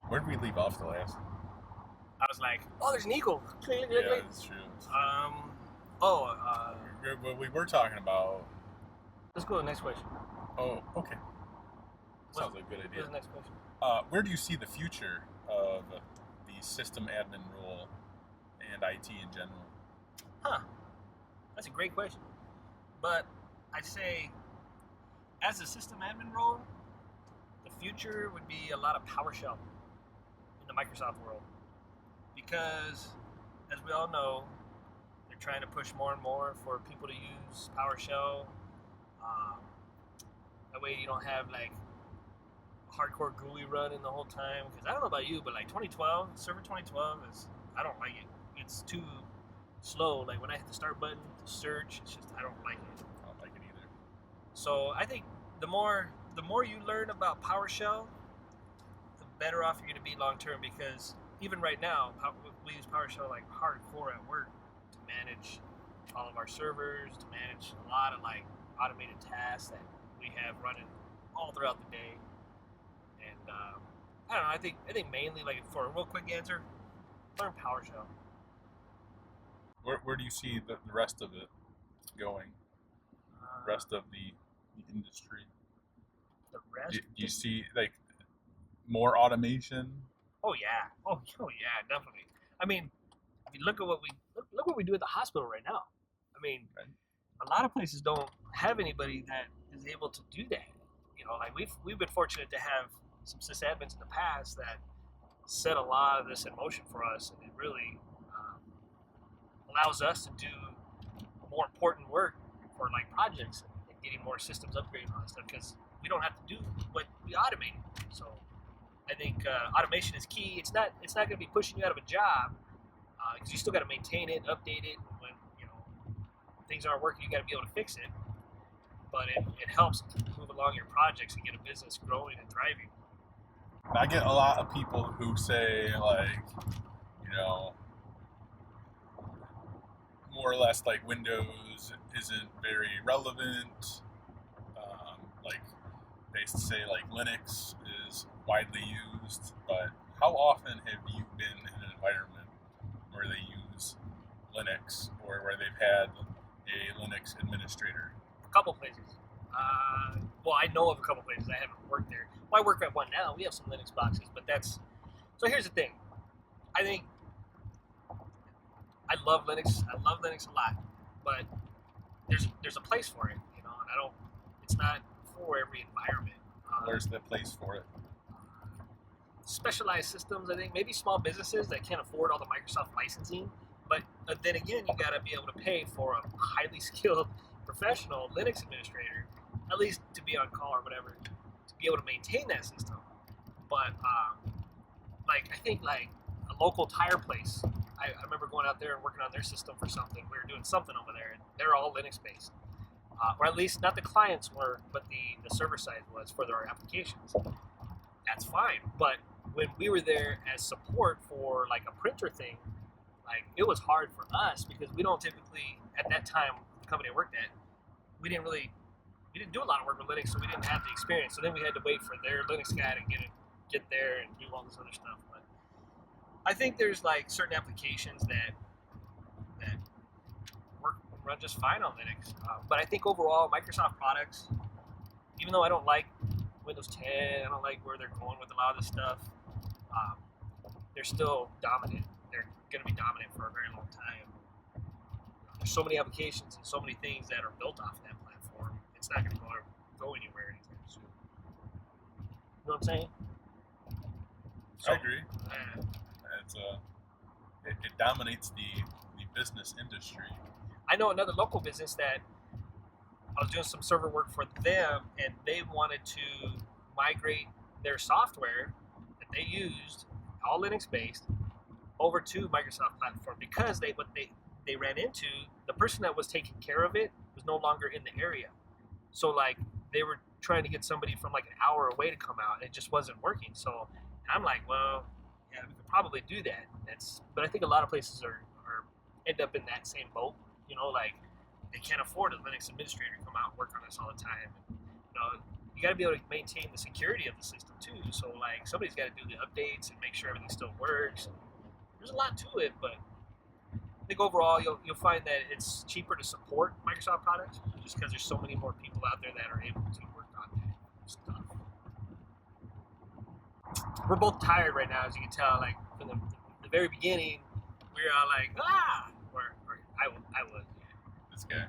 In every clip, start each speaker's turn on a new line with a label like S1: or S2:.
S1: Where did we leave off the last?
S2: I was like, oh, there's an eagle.
S1: Yeah, that's true.
S2: Oh,
S1: We were talking about.
S2: let's go to the next question.
S1: Oh, okay.
S2: What's,
S1: Sounds like a good
S2: what's
S1: idea.
S2: the next question?
S1: Where do you see the future of the system admin role and IT in general?
S2: Huh. That's a great question. But I'd say, as a system admin role, the future would be a lot of PowerShell in the Microsoft world. Because, as we all know, they're trying to push more and more for people to use PowerShell. Um, that way you don't have like hardcore GUI running the whole time. Because I don't know about you, but like 2012, Server 2012 is, I don't like it. It's too slow. Like when I hit the start button to search, it's just, I don't like it.
S1: I don't like it either.
S2: So I think the more you learn about PowerShell, the better off you're going to be long term. Because even right now, we use PowerShell like hardcore at work to manage all of our servers, to manage a lot of like automated tasks that we have running all throughout the day. And I don't know. I think mainly, like, for a real quick answer, learn PowerShell.
S1: Where do you see the rest of it going? The rest of the industry?
S2: The rest.
S1: Do you see like more automation?
S2: Oh yeah. Oh yeah. Definitely. I mean, if you look at look what we do at the hospital right now. I mean,
S1: Right.
S2: a lot of places don't have anybody that is able to do that. You know, like we've been fortunate to have some sysadmins in the past that set a lot of this in motion for us, and it really allows us to do more important work for like projects and getting more systems upgraded and stuff because we don't have to do what we automate. So I think automation is key. It's not going to be pushing you out of a job because you still got to maintain it, update it. When things aren't working, you got to be able to fix it. But it helps move along your projects and get a business growing and thriving.
S1: I get a lot of people who say like, you know, more or less like Windows isn't very relevant. Like they say like Linux is widely used, but how often have you been in an environment where they use Linux or where they've had a Linux administrator?
S2: A couple places. Well, I know of a couple places. I haven't worked there. Well, I work at one now. We have some Linux boxes, but that's so. Here's the thing. I think I love Linux. I love Linux a lot, but there's a place for it, and I don't. It's not for every environment.
S1: Where's the place for it?
S2: Specialized systems, I think maybe small businesses that can't afford all the Microsoft licensing. But then again, you got to be able to pay for a highly skilled professional Linux administrator, at least to be on call or whatever, to be able to maintain that system. But like I think like a local tire place, I remember going out there and working on their system for something. We were doing something over there, and they're all Linux based, or at least not the clients were, but the server side was for their applications. That's fine, but when we were there as support for like a printer thing, like it was hard for us because we don't typically at that time the company I worked at we didn't really we didn't do a lot of work with Linux, so we didn't have the experience. So then we had to wait for their Linux guy to get there and do all this other stuff. But I think there's like certain applications that work run just fine on Linux. But I think overall Microsoft products, even though I don't like Windows 10, I don't like where they're going with a lot of this stuff. Um, they're still dominant. They're going to be dominant for a very long time. There's so many applications and so many things that are built off of that platform. It's not going to go anywhere anytime soon. You know what I'm saying?
S1: So, I agree. It's it dominates the business industry.
S2: I know another local business that I was doing some server work for them, and they wanted to migrate their software that they used, all Linux based, over to Microsoft platform because they ran into the person that was taking care of it was no longer in the area. So like they were trying to get somebody from like an hour away to come out, and it just wasn't working. So I'm like, well, yeah, we could probably do that. But I think a lot of places are end up in that same boat. Like they can't afford a Linux administrator to come out and work on this all the time. And, you got to be able to maintain the security of the system too. So like somebody's got to do the updates and make sure everything still works. There's a lot to it, but I think overall you'll find that it's cheaper to support Microsoft products just because there's so many more people out there that are able to work on that stuff. We're both tired right now, as you can tell. Like from the very beginning, we were all like, or I was.
S1: This guy.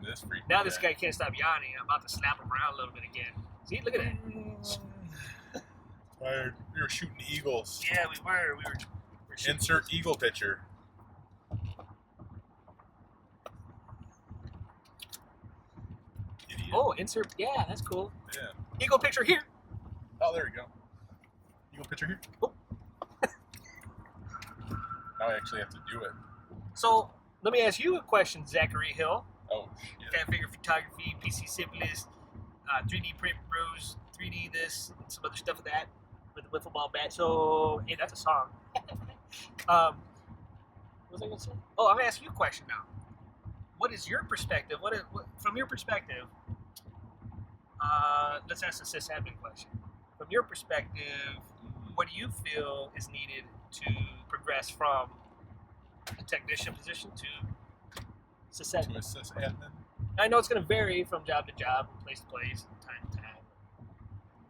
S1: This freak.
S2: Now this guy can't stop yawning. I'm about to slap him around a little bit again. See, look at that.
S1: Tired. We were shooting eagles.
S2: Yeah, we were. We were shooting
S1: Insert
S2: eagles.
S1: eagle picture. Idiot.
S2: Oh, insert. Yeah, that's cool.
S1: Yeah.
S2: Eagle picture here.
S1: Oh, there we go. Eagle picture here.
S2: Oh.
S1: Now I actually have to do it.
S2: So let me ask you a question, Zachary Hill.
S1: Oh, shit.
S2: Cat figure photography, PC simplest, 3D print bros, 3D this, and some other stuff of that with the wiffle ball bat. So, hey, that's a song. What was I going to say? Oh, I'm going to ask you a question now. What is your perspective? From your perspective, let's ask the sysadmin question. From your perspective, what do you feel is needed to progress from a technician position to sysadmin?
S1: To assist admin.
S2: I know it's going to vary from job to job, place to place, time to time.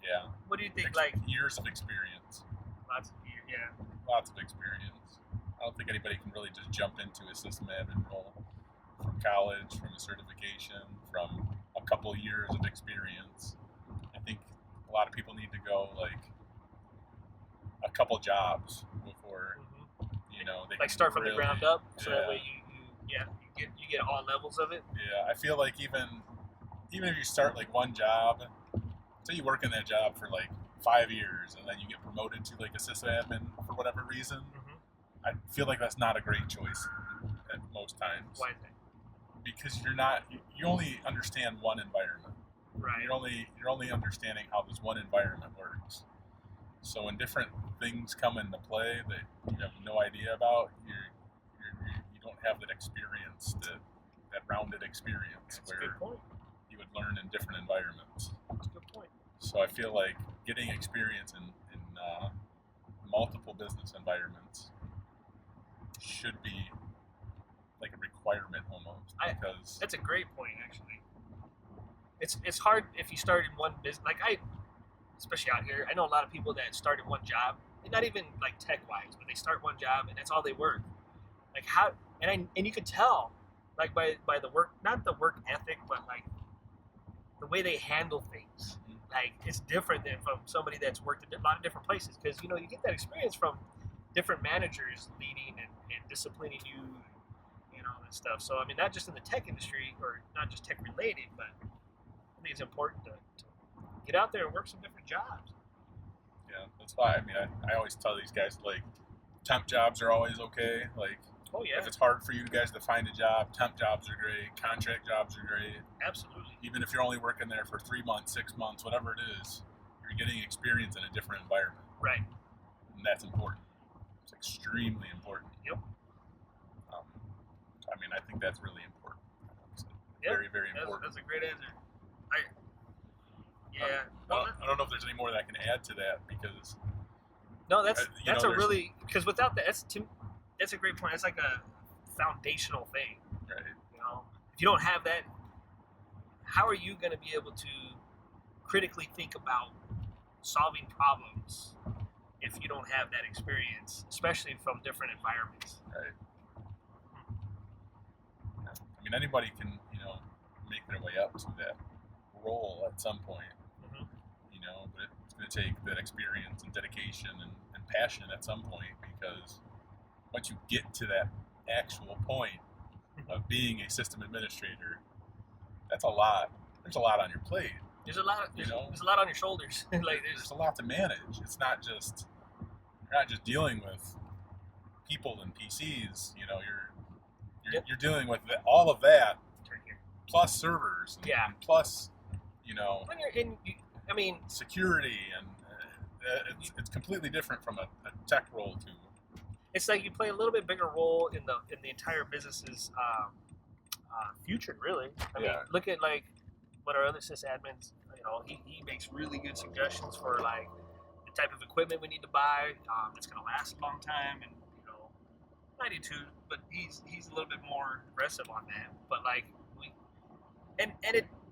S1: Yeah.
S2: What do you think? Like
S1: Years of experience.
S2: lots of years, yeah.
S1: Lots of experience. I don't think anybody can really just jump into a system admin role from college, from a certification, from a couple years of experience. I think a lot of people need to go like a couple jobs before they
S2: Like
S1: can
S2: start from
S1: really,
S2: the ground up, so that
S1: yeah.
S2: way you get all levels of it.
S1: Yeah, I feel like even if you start like one job, say you work in that job for like 5 years and then you get promoted to like a sysadmin for whatever reason, I feel like that's not a great choice at most times.
S2: Why is that?
S1: Because you only understand one environment.
S2: Right.
S1: You're only understanding how this one environment works. So when different things come into play that you have no idea about, you don't have that experience, that rounded experience
S2: That's a good
S1: where
S2: point.
S1: you would learn in different environments.
S2: That's a good point.
S1: So I feel like getting experience in multiple business environments should be like a requirement almost, because
S2: That's a great point, actually. It's hard if you start in one business. Like especially out here, I know a lot of people that start in one job, and not even like tech-wise, but they start one job and that's all they work. Like how, and you could tell, like by the work, not the work ethic, but like the way they handle things. Like it's different than from somebody that's worked at a lot of different places, because you get that experience from different managers leading and disciplining you and all that stuff. So I mean, not just in the tech industry or not just tech related, but I think it's important to get out there and work some different jobs.
S1: yeah, that's why. I mean, I always tell these guys like temp jobs are always okay. Like
S2: Oh yeah,
S1: if it's hard for you guys to find a job, temp jobs are great. Contract jobs are great.
S2: absolutely.
S1: Even if you're only working there for 3 months, 6 months, whatever it is, you're getting experience in a different environment,
S2: Right.
S1: and that's important. It's extremely important.
S2: Yep.
S1: I mean, I think that's really important. It's
S2: Yep.
S1: very, very important.
S2: That's a great answer.
S1: I don't know if there's any more that I can add to that, because
S2: No, that's
S1: there's-
S2: a really, because without that, that's a great point. It's like a foundational thing.
S1: right,
S2: If you don't have that, how are you going to be able to critically think about solving problems if you don't have that experience, especially from different environments?
S1: right. I mean, anybody can, make their way up to that role at some point,
S2: Mhm.
S1: but it's going to take that experience and dedication and passion at some point, because once you get to that actual point of being a system administrator, that's a lot. There's a lot on your plate.
S2: There's a lot. There's a lot on your shoulders. Like
S1: There's a lot to manage. It's not just, you're not just dealing with people and PCs.
S2: Yep.
S1: You're dealing with all of that,
S2: turn here.
S1: plus servers, and
S2: Yeah.
S1: plus
S2: When you're in, I mean,
S1: security, and it's completely different from a tech role to.
S2: it's like you play a little bit bigger role in the entire business's future, really. I mean,
S1: Yeah.
S2: look at like what our other sysadmins You know, he makes really good suggestions for like the type of equipment we need to buy that's going to last a long time, and you know, I do too, but he's a little bit more aggressive on that. But like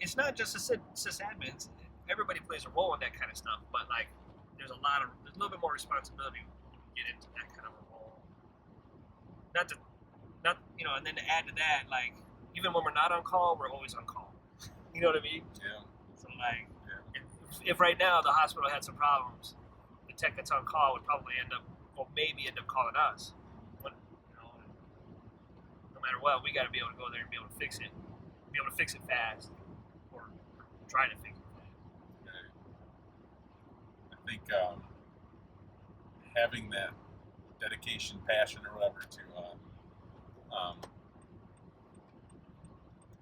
S2: it's not just sysadmins. Everybody plays a role in that kind of stuff, but like there's a little bit more responsibility when you get into that kind of a role. Not you know, and then to add to that, like even when we're not on call, we're always on call. You know what I mean?
S1: Yeah.
S2: So like, if right now the hospital had some problems, the tech that's on call would probably maybe end up calling us. But you know, no matter what, we got to be able to go there and be able to fix it, fast, or try to fix it fast.
S1: I think having that dedication, passion, or whatever to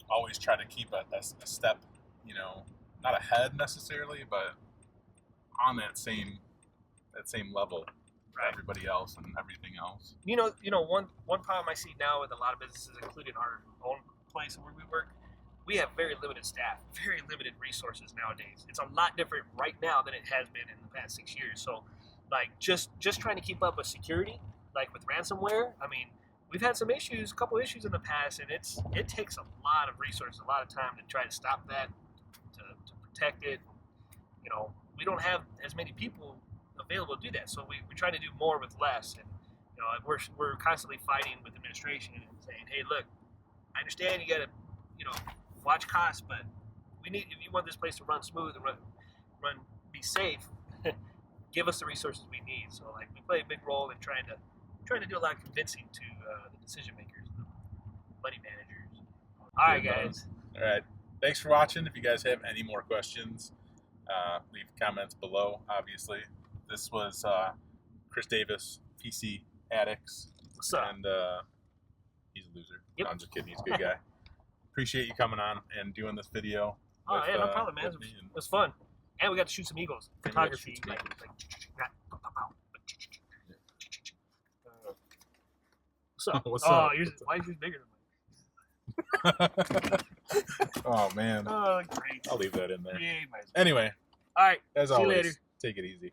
S1: always try to keep a step, you know, not ahead necessarily, but on that same level of everybody else and everything else.
S2: You know, one problem I see now with a lot of businesses, including our own place where we work, we have very limited staff, very limited resources nowadays. It's a lot different right now than it has been in the past 6 years. So, like, just trying to keep up with security, like with ransomware. I mean, we've had a couple issues in the past, and it takes a lot of resources, a lot of time to try to stop that, to protect it. You know, we don't have as many people available to do that, so we try to do more with less. And you know, we're constantly fighting with administration and saying, hey, look, I understand you got to, you know, watch costs, but if you want this place to run smooth and be safe, give us the resources we need. So like we play a big role in trying to do a lot of convincing to the decision makers, the money managers. All right, guys.
S1: All right. Thanks for watching. If you guys have any more questions, leave comments below. Obviously, this was Chris Davis, PC Addicts.
S2: What's up?
S1: And he's a loser.
S2: Yep.
S1: I'm just kidding. He's a good guy. Appreciate you coming on and doing this video.
S2: Oh yeah, no problem, man. It was fun, and we got to shoot some eagles. Photography, like what's up?
S1: What's
S2: oh,
S1: up?
S2: Why is yours bigger than mine?
S1: Oh man.
S2: Oh, great.
S1: I'll leave that in there.
S2: Yeah,
S1: Anyway,
S2: all right.
S1: as
S2: See you
S1: always,
S2: later.
S1: take it easy.